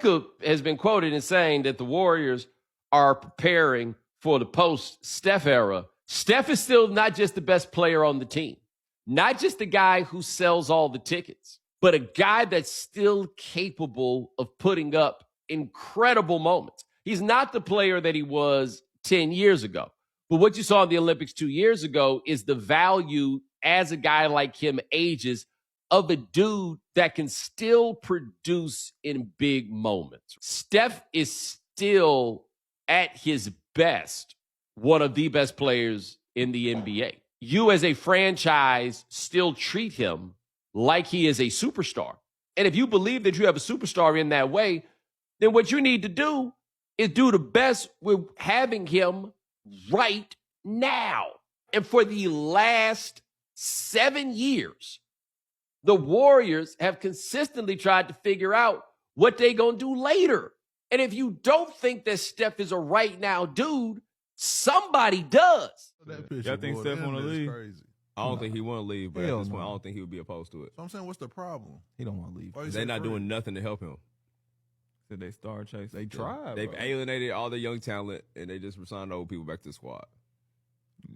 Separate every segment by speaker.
Speaker 1: Luka has been quoted in saying that the Warriors are preparing for the post-Steph era. Steph is still not just the best player on the team, not just the guy who sells all the tickets, but a guy that's still capable of putting up incredible moments. He's not the player that he was 10 years ago. But what you saw in the Olympics 2 years ago is the value as a guy like him ages of a dude that can still produce in big moments. Steph is still at his best, one of the best players in the NBA. You as a franchise still treat him like he is a superstar. And if you believe that you have a superstar in that way, then what you need to do is do the best with having him right now. And for the last 7 years, the Warriors have consistently tried to figure out what they're going to do later. And if you don't think that Steph is a right now dude, somebody does.
Speaker 2: Y'all think Steph want to leave? Crazy. I don't think he want to leave, but at this point, I don't think he would be opposed to it.
Speaker 3: So I'm saying, what's the problem?
Speaker 4: He don't want to leave.
Speaker 2: They're not doing nothing to help him.
Speaker 4: So they star chase.
Speaker 2: They tried. They've alienated all the young talent, and they just signed old people back to the squad.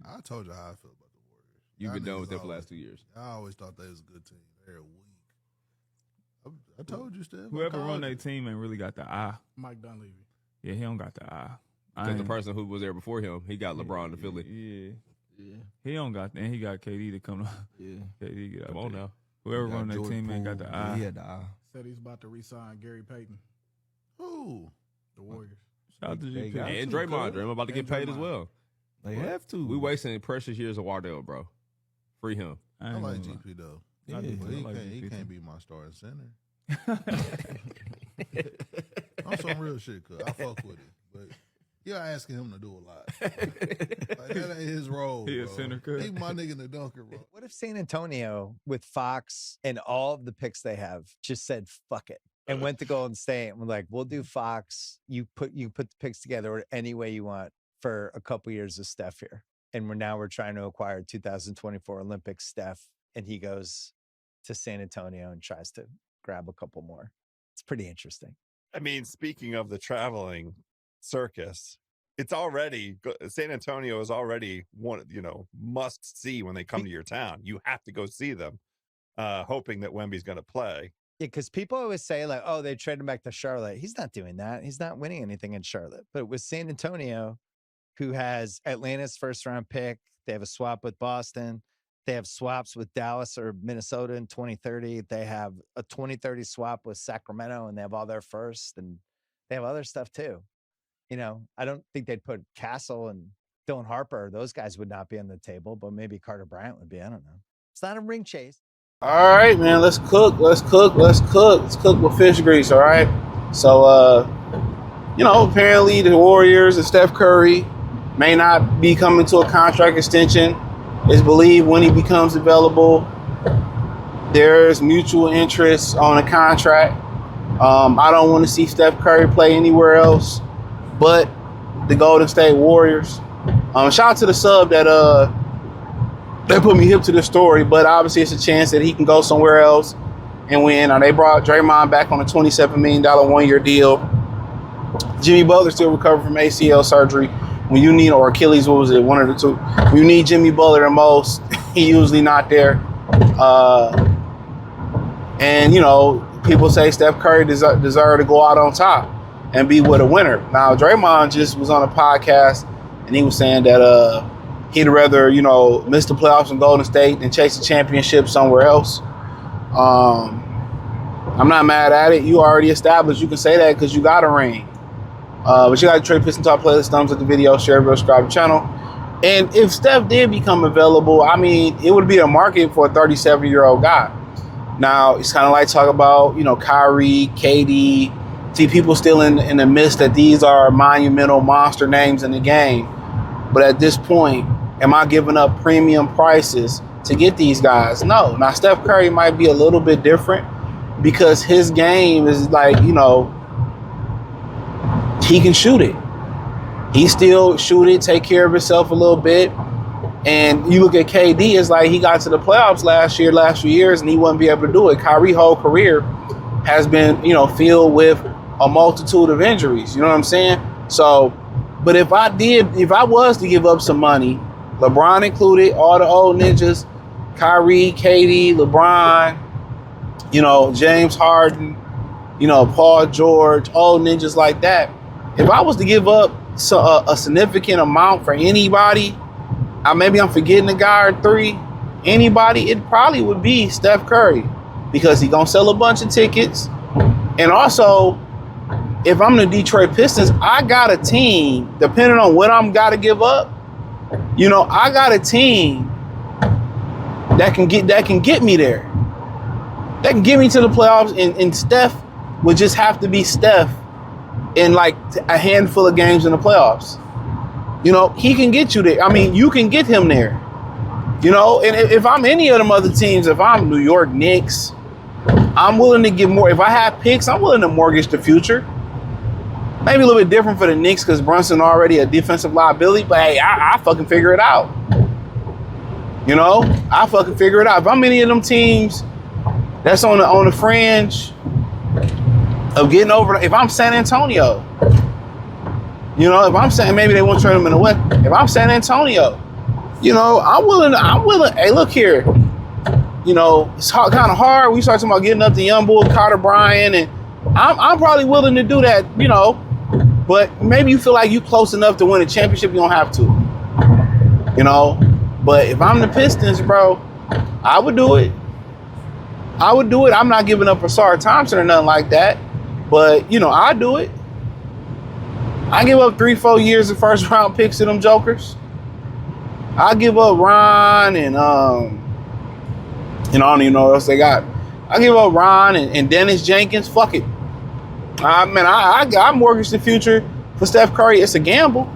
Speaker 3: I told you how I feel about the Warriors.
Speaker 2: You've been done with them for the last 2 years.
Speaker 3: I always thought they was a good team. They're weak. I told you, Steph.
Speaker 4: Whoever run their team ain't really got the eye.
Speaker 5: Mike Dunleavy.
Speaker 4: Yeah, he don't got the eye.
Speaker 2: Because the person who was there before him, he got LeBron to Philly.
Speaker 4: Yeah. He don't got that. And he got KD to come.
Speaker 3: Yeah.
Speaker 4: KD get out
Speaker 2: Come on
Speaker 4: there.
Speaker 2: now.
Speaker 4: Whoever run their team ain't got the eye.
Speaker 3: He had the eye.
Speaker 5: Said he's about to re-sign Gary Payton.
Speaker 3: Who?
Speaker 5: The Warriors.
Speaker 4: Shout out to GP.
Speaker 2: And Draymond. Draymond about to get paid as well.
Speaker 4: They have to.
Speaker 2: We wasting precious years of Wardell, bro. Free him.
Speaker 3: I like GP, though.
Speaker 4: Yeah,
Speaker 3: he can't be my starting center. I'm some real shit, cuz I fuck with it. But you're asking him to do a lot. Like, that ain't his role.
Speaker 4: He a center, cuz.
Speaker 3: He my nigga in the dunker, bro.
Speaker 6: What if San Antonio, with Fox and all of the picks they have, just said fuck it and went to Golden State and was like, we'll do Fox. You put the picks together any way you want for a couple years of Steph here. And we're trying to acquire 2024 Olympics Steph. And he goes to San Antonio and tries to grab a couple more. It's pretty interesting.
Speaker 7: I mean, speaking of the traveling circus, it's already San Antonio is already one, must see when they come to your town. You have to go see them, hoping that Wemby's going to play.
Speaker 6: Yeah, because people always say like, oh, they traded him back to Charlotte. He's not doing that. He's not winning anything in Charlotte. But with San Antonio, who has Atlanta's first round pick, they have a swap with Boston. They have swaps with Dallas or Minnesota in 2030. They have a 2030 swap with Sacramento, and they have all their first, and they have other stuff too. I don't think they'd put Castle and Dylan Harper. Those guys would not be on the table, but maybe Carter Bryant would be. I don't know. It's not a ring chase.
Speaker 8: All right, man. Let's cook with fish grease. All right. So, apparently the Warriors and Steph Curry may not be coming to a contract extension. It's believed when he becomes available, there's mutual interest on a contract. I don't want to see Steph Curry play anywhere else but the Golden State Warriors. Shout out to the sub that put me hip to the story, but obviously it's a chance that he can go somewhere else and win. They brought Draymond back on a $27 million one-year deal. Jimmy Butler still recovering from ACL surgery. When you need, or Achilles, what was it? One of the two. When you need Jimmy Butler the most, he usually not there. And people say Steph Curry deserve to go out on top and be with a winner. Now, Draymond just was on a podcast and he was saying that he'd rather, miss the playoffs in Golden State than chase a championship somewhere else. I'm not mad at it. You already established you can say that because you got a ring. But you got to Trade Piston Talk playlist, thumbs up the video, share, subscribe to the channel. And if Steph did become available, it would be a market for a 37-year-old guy. Now, it's kind of like talk about, Kyrie, KD. See, people still in the midst that these are monumental monster names in the game. But at this point, am I giving up premium prices to get these guys? No. Now, Steph Curry might be a little bit different because his game is like, he can shoot it. He still shoot it, take care of himself a little bit. And you look at KD, it's like he got to the playoffs last few years, and he wouldn't be able to do it. Kyrie's whole career has been, filled with a multitude of injuries. You know what I'm saying? So, but if I was to give up some money, LeBron included, all the old ninjas, Kyrie, KD, LeBron, James Harden, Paul George, old ninjas like that. If I was to give up a significant amount for anybody, maybe I'm forgetting a guy or three, anybody, it probably would be Steph Curry, because he's going to sell a bunch of tickets. And also, if I'm the Detroit Pistons, I got a team, depending on what I'm got to give up, I got a team that can get me there. That can get me to the playoffs, and Steph would just have to be Steph in like a handful of games in the playoffs. He can get you there. I mean, you can get him there. And if I'm any of them other teams, if I'm New York Knicks, I'm willing to give more. If I have picks, I'm willing to mortgage the future. Maybe a little bit different for the Knicks because Brunson already a defensive liability, but hey, I fucking figure it out. I fucking figure it out. If I'm any of them teams that's on the fringe of getting over, if I'm San Antonio, if I'm saying maybe they won't trade him in the West. If I'm San Antonio, I'm willing. Hey, look here. It's kind of hard. We start talking about getting up to young boy Carter Bryant, and I'm probably willing to do that. But maybe you feel like you close enough to win a championship, you don't have to. But if I'm the Pistons, bro, I would do it. I'm not giving up for Sarge Thompson or nothing like that. But, I'd do it. I give up 3-4 years of first round picks to them jokers. I give up Ron and I don't even know what else they got. I give up Ron and Dennis Jenkins. Fuck it. I mortgage the future for Steph Curry. It's a gamble.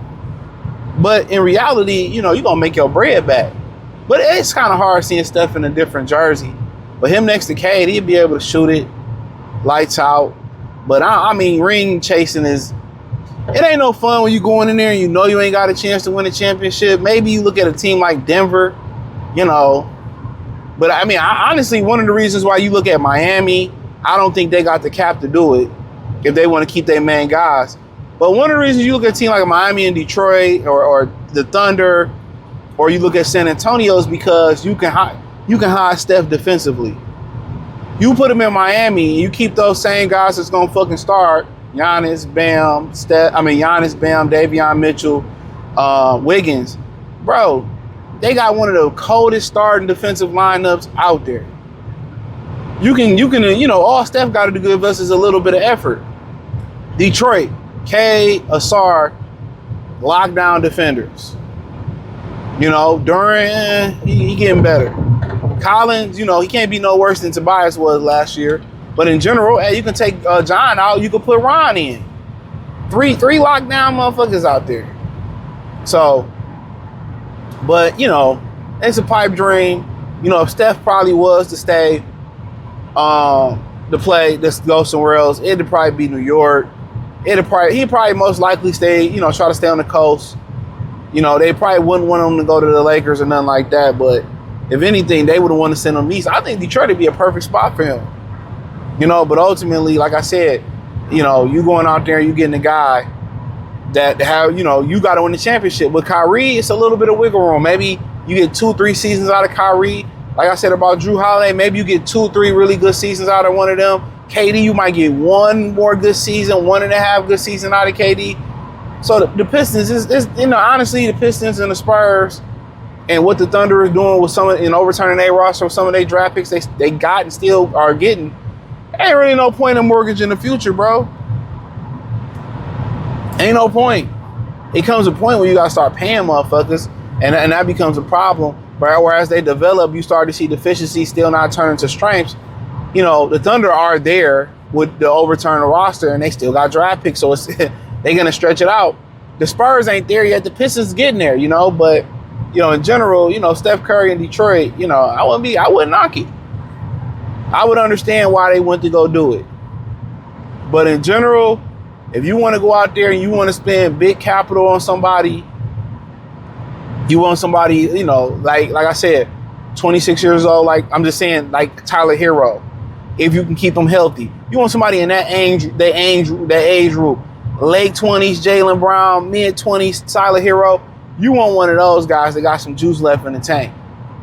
Speaker 8: But in reality, you're going to make your bread back. But it's kind of hard seeing Steph in a different jersey. But him next to Cade, he'd be able to shoot it, lights out. But ring chasing it ain't no fun when you going in there and you ain't got a chance to win a championship. Maybe you look at a team like Denver, But honestly, one of the reasons why you look at Miami, I don't think they got the cap to do it if they want to keep their main guys. But one of the reasons you look at a team like Miami and Detroit or the Thunder, or you look at San Antonio, is because you can hide Steph defensively. You put him in Miami and you keep those same guys that's gonna fucking start. Giannis, Bam, Davion Mitchell, Wiggins. Bro, they got one of the coldest starting defensive lineups out there. You can, all Steph got to give us is a little bit of effort. Detroit, K, Asar, lockdown defenders. Duran, he getting better. Collins, he can't be no worse than Tobias was last year. But in general, hey, you can take John out. You can put Ron in. Three lockdown motherfuckers out there. So, but, it's a pipe dream. If Steph probably was to stay to go somewhere else, it'd probably be New York. He'd probably most likely stay, try to stay on the coast. They probably wouldn't want him to go to the Lakers or nothing like that. But if anything, they would have wanted to send him east. I think Detroit would be a perfect spot for him. But ultimately, like I said, you going out there and you getting a guy that you got to win the championship. With Kyrie, it's a little bit of wiggle room. Maybe you get 2-3 seasons out of Kyrie. Like I said about Drew Holiday, maybe you get 2-3 really good seasons out of one of them. KD, you might get one more good season, 1.5 good season out of KD. So the Pistons is honestly, the Pistons and the Spurs and what the Thunder is doing with overturning their roster with some of their draft picks they got and still are getting. Ain't really no point in mortgaging the future, bro. Ain't no point. It comes a point where you gotta start paying motherfuckers, and that becomes a problem. Whereas they develop, you start to see deficiencies still not turn into strengths. The Thunder are there with the overturned roster, and they still got draft picks, so they're gonna stretch it out. The Spurs ain't there yet. The Pistons getting there, But in general, Steph Curry in Detroit, I wouldn't knock it. I would understand why they went to go do it. But in general, if you want to go out there and you want to spend big capital on somebody, you want somebody, like I said, 26 years old, like I'm just saying, like Tyler Hero, if you can keep him healthy. You want somebody in that age group. Late 20s, Jaylen Brown, mid 20s, Tyler Hero. You want one of those guys that got some juice left in the tank.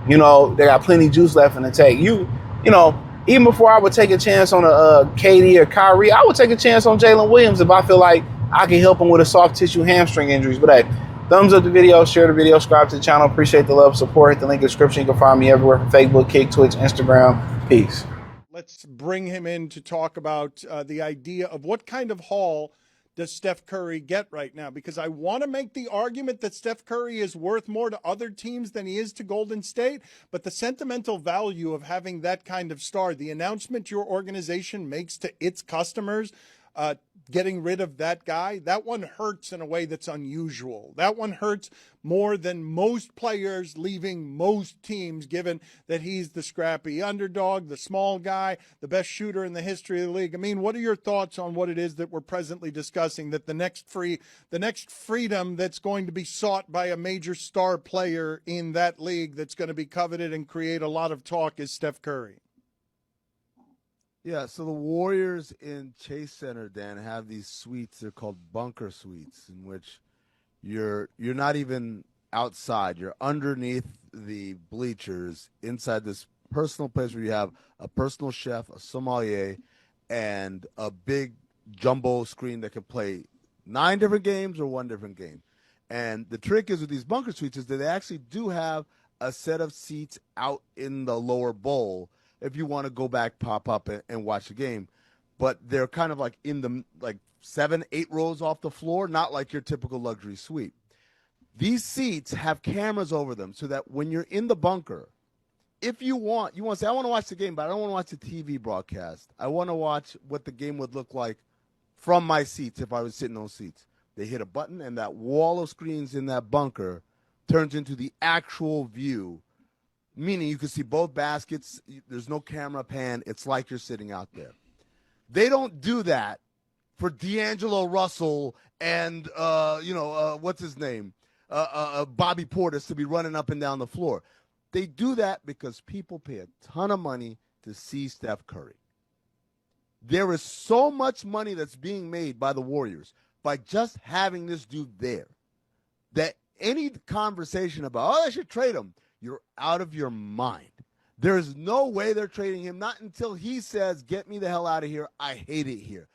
Speaker 8: You know, they got plenty of juice left in the tank. You know, even before I would take a chance on a KD or Kyrie, I would take a chance on Jalen Williams if I feel like I can help him with a soft tissue hamstring injuries. But hey, thumbs up the video, share the video, subscribe to the channel. Appreciate the love, support. Hit the link in the description. You can find me everywhere from Facebook, Kick, Twitch, Instagram. Peace.
Speaker 9: Let's bring him in to talk about the idea of what kind of haul does Steph Curry get right now? Because I want to make the argument that Steph Curry is worth more to other teams than he is to Golden State, but the sentimental value of having that kind of star, the announcement your organization makes to its customers, getting rid of that guy, that one hurts in a way that's unusual. That one hurts more than most players leaving most teams, given that he's the scrappy underdog, the small guy, the best shooter in the history of the league. I mean, what are your thoughts on what it is that we're presently discussing, that the next freedom that's going to be sought by a major star player in that league that's going to be coveted and create a lot of talk is Steph Curry?
Speaker 10: Yeah, so the Warriors in Chase Center, Dan, have these suites. They're called bunker suites, in which you're not even outside. You're underneath the bleachers inside this personal place where you have a personal chef, a sommelier, and a big jumbo screen that can play 9 different games or 1 different game. And the trick is with these bunker suites is that they actually do have a set of seats out in the lower bowl if you want to go back, pop up, and watch the game. But they're kind of like in the 7, 8 rows off the floor, not like your typical luxury suite. These seats have cameras over them so that when you're in the bunker, if you want to say, I want to watch the game, but I don't want to watch the TV broadcast. I want to watch what the game would look like from my seats if I was sitting in those seats. They hit a button, and that wall of screens in that bunker turns into the actual view, meaning you can see both baskets. There's no camera pan. It's like you're sitting out there. They don't do that for D'Angelo Russell and, what's his name? Bobby Portis to be running up and down the floor. They do that because people pay a ton of money to see Steph Curry. There is so much money that's being made by the Warriors by just having this dude there that any conversation about, they should trade him, you're out of your mind. There is no way they're trading him, not until he says, get me the hell out of here. I hate it here.